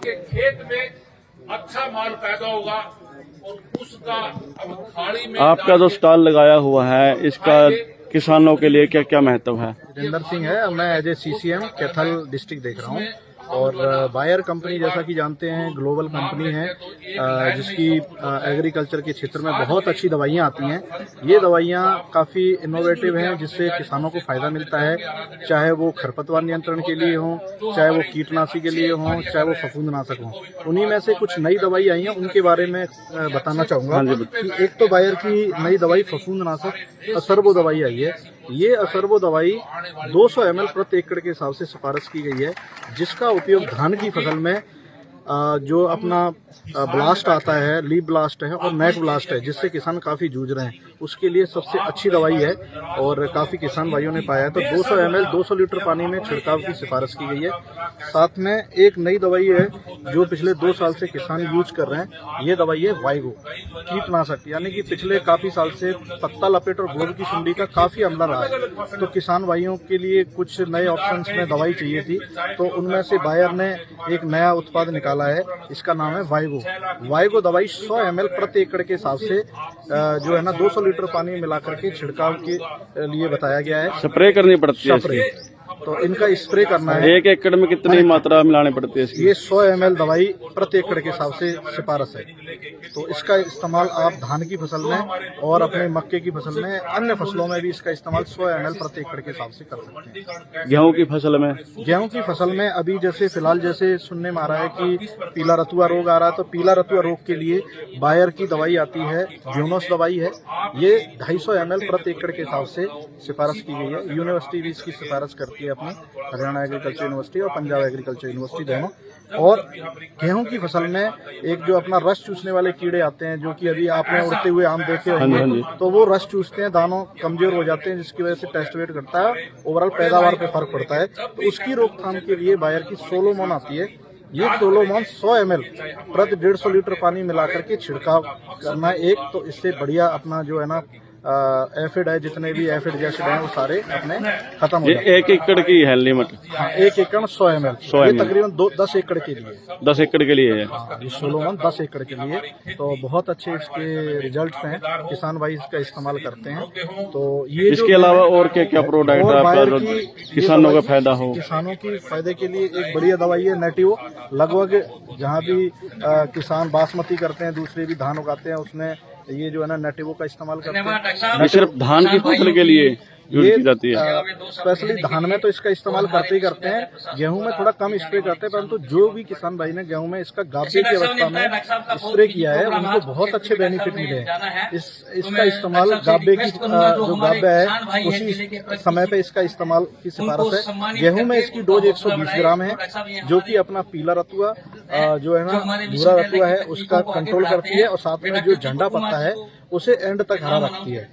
के खेत में अच्छा माल पैदा होगा और उसका अब खाड़ी में आपका जो स्टॉल लगाया हुआ है इसका किसानों के लिए क्या क्या महत्व है? जितेंद्र सिंह है, मैं as a CCM Kaithal district देख रहा हूँ। और बायर कंपनी जैसा कि जानते हैं ग्लोबल कंपनी है जिसकी एग्रीकल्चर के क्षेत्र में बहुत अच्छी दवाइयाँ आती हैं। ये दवाइयाँ काफ़ी इनोवेटिव हैं जिससे किसानों को फायदा मिलता है, चाहे वो खरपतवार नियंत्रण के लिए हों, चाहे वो कीटनाशी के लिए हों, चाहे वो फफूंदनाशक हों। उन्हीं में से कुछ नई दवाई आई हैं, उनके बारे में बताना चाहूँगा कि एक तो बायर की नई दवाई फफूंदनाशक असरबो दवाई आई है। ये असरबो दवाई 200 ml प्रति एकड़ के हिसाब से सिफारिश की गई है, जिसका उपयोग धान की फसल में जो अपना ब्लास्ट आता है, लीफ ब्लास्ट है और नेट ब्लास्ट है, जिससे किसान काफ़ी जूझ रहे हैं, उसके लिए सबसे अच्छी दवाई है और काफ़ी किसान भाइयों ने पाया है। तो 200 ml 200 लीटर पानी में छिड़काव की सिफारिश की गई है। साथ में एक नई दवाई है जो पिछले 2 साल से किसान यूज कर रहे हैं, ये दवाई है वाइगो कीटनाशक, यानी कि पिछले काफ़ी साल से पत्ता लपेट और गोभी की सुंडी का काफ़ी हमला रहा है। तो किसान भाइयों के लिए कुछ नए ऑप्शंस में दवाई चाहिए थी, तो उनमें से बायर ने एक नया उत्पाद निकाला है, इसका नाम है वाइगो दवाई 100 ml प्रति एकड़ के हिसाब से जो है ना 200 लीटर पानी मिलाकर के छिड़काव के लिए बताया गया है। स्प्रे करनी पड़ती है इसकी? तो इनका स्प्रे करना है। 1 एकड़ में कितनी मात्रा मिलानी पड़ती है इसकी? ये 100 ml दवाई प्रति एकड़ के हिसाब से सिफारिश है। तो इसका इस्तेमाल आप धान की फसल में और अपने मक्के की फसल में, अन्य फसलों में भी इसका इस्तेमाल 100 ml प्रति एकड़ के हिसाब से कर सकते हैं। गेहूं की फसल में? गेहूं की फसल में अभी जैसे फिलहाल जैसे सुनने में आ रहा है कि पीला रतुआ रोग आ रहा है, तो पीला रतुआ रोग के लिए बायर की दवाई आती है, ब्यूनोस दवाई है। ये 250 ml प्रति एकड़ के हिसाब से सिफारिश की गई है। यूनिवर्सिटी भी इसकी सिफारिश करती है, अपनी हरियाणा एग्रीकल्चर यूनिवर्सिटी और पंजाब एग्रीकल्चर यूनिवर्सिटी दोनों। और गेहूं की फसल में एक जो अपना रस चूसने वाले कीड़े आते हैं, जो कि अभी आपने उड़ते हुए आम देखे होंगे, तो वो रस चूसते हैं, दानों कमजोर हो जाते हैं, जिसकी वजह से टेस्ट वेट करता है, ओवरऑल पैदावार पे फर्क पड़ता है। तो उसकी रोकथाम के लिए बायर की सोलोमोन आती है। ये सोलोमोन 100 ml प्रति 150 लीटर पानी मिलाकर के छिड़काव करना है एक, तो इससे बढ़िया अपना जो है ना एफिड है, जितने भी एफिड जैसे हैं वो सारे अपने खत्म हो जाते हैं। 1 एकड़ की है लिमिट? हाँ, 1 एकड़ 100 ml। ये तकरीबन 10 एकड़ के लिए। 10 एकड़ के लिए है? हाँ, ये सोलोमन 10 एकड़ के लिए। तो बहुत अच्छे इसके रिजल्ट्स हैं, किसान भाई इसका इस्तेमाल करते हैं। तो ये इसके अलावा और क्या क्या प्रोडक्ट आपका जो किसानों का फायदा हो? किसानों की फायदे के लिए एक बढ़िया दवाई है नेटिवो। लगभग जहाँ भी किसान बासमती करते हैं, दूसरे भी धान उगाते हैं, उसमें ये जो है ना नेटिवो का इस्तेमाल करते हैं। ये सिर्फ धान की फसल के लिए यूज की जाती है? स्पेशली धान में तो इसका इस्तेमाल करते ही करते हैं, गेहूं में थोड़ा कम स्प्रे करते हैं, परंतु जो भी किसान भाई ने गेहूं में इसका गाभे की अवस्था में स्प्रे किया है, उनको बहुत अच्छे बेनिफिट मिले हैं। इसका इस्तेमाल गाभे की जो गाभा है उसी समय पे इसका इस्तेमाल की सिफारिश है। गेहूं में इसकी डोज 120 ग्राम है, जो कि अपना पीला रतुआ जो है ना भूरा रतुआ है उसका कंट्रोल करती है, और साथ में जो झंडा पत्ता है उसे एंड तक हरा रखती है।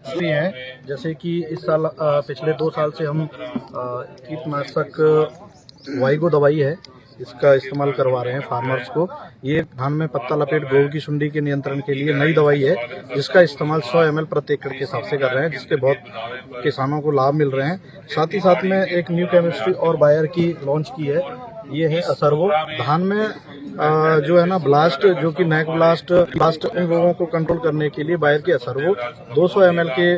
है जैसे कि इस साल पिछले 2 साल से हम कीटनाशक वाइगो दवाई है, इसका इस्तेमाल करवा रहे हैं फार्मर्स को। ये धान में पत्ता लपेट गोभी की सुंडी के नियंत्रण के लिए नई दवाई है, जिसका इस्तेमाल 100 ml प्रति एकड़ के हिसाब से कर रहे हैं, जिसके बहुत किसानों को लाभ मिल रहे हैं। साथ ही साथ में एक न्यू केमिस्ट्री और बायर की लॉन्च की है, ये है असरबो। धान में जो है ना ब्लास्ट, जो कि नेक ब्लास्ट उन लोगों को कंट्रोल करने के लिए बायर की असरबो 200 ml के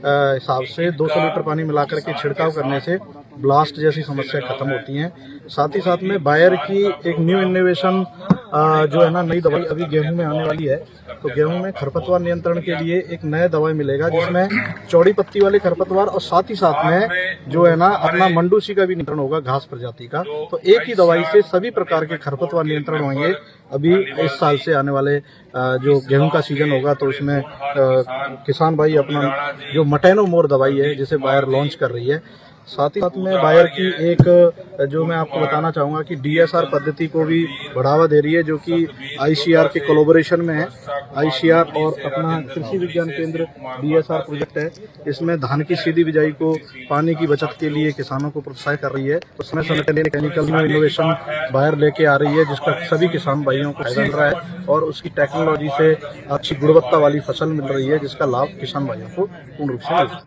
हिसाब से 200 लीटर पानी मिलाकर के छिड़काव करने से ब्लास्ट जैसी समस्या खत्म होती हैं। साथ ही साथ में बायर की एक न्यू इनोवेशन जो है ना नई दवाई अभी गेहूं में आने वाली है। तो गेहूं में खरपतवार नियंत्रण के लिए एक नया दवाई मिलेगा, जिसमें चौड़ी पत्ती वाले खरपतवार और साथ ही साथ में जो है ना अपना मंडूसी का भी नियंत्रण होगा, घास प्रजाति का। तो एक ही दवाई से सभी प्रकार के खरपतवार नियंत्रण होंगे। अभी इस साल से आने वाले जो गेहूं का सीजन होगा, तो उसमें किसान भाई अपना जो मटेनो मोर दवाई है जिसे बायर लॉन्च कर रही है। साथ ही साथ में बायर की एक जो मैं आपको बताना चाहूँगा कि DSR पद्धति को भी बढ़ावा दे रही है, जो कि ICR के कोलैबोरेशन में है। ICR और अपना कृषि विज्ञान केंद्र DSR प्रोजेक्ट है। इसमें धान की सीधी बिजाई को पानी की बचत के लिए किसानों को प्रोत्साहित कर रही है। तो समय समय के लिए केमिकल इनोवेशन बायर लेके आ रही है, जिसका सभी किसान भाइयों को फायदा मिल रहा है और उसकी टेक्नोलॉजी से अच्छी गुणवत्ता वाली फसल मिल रही है, जिसका लाभ किसान भाइयों को पूर्ण रूप से मिल रहा है।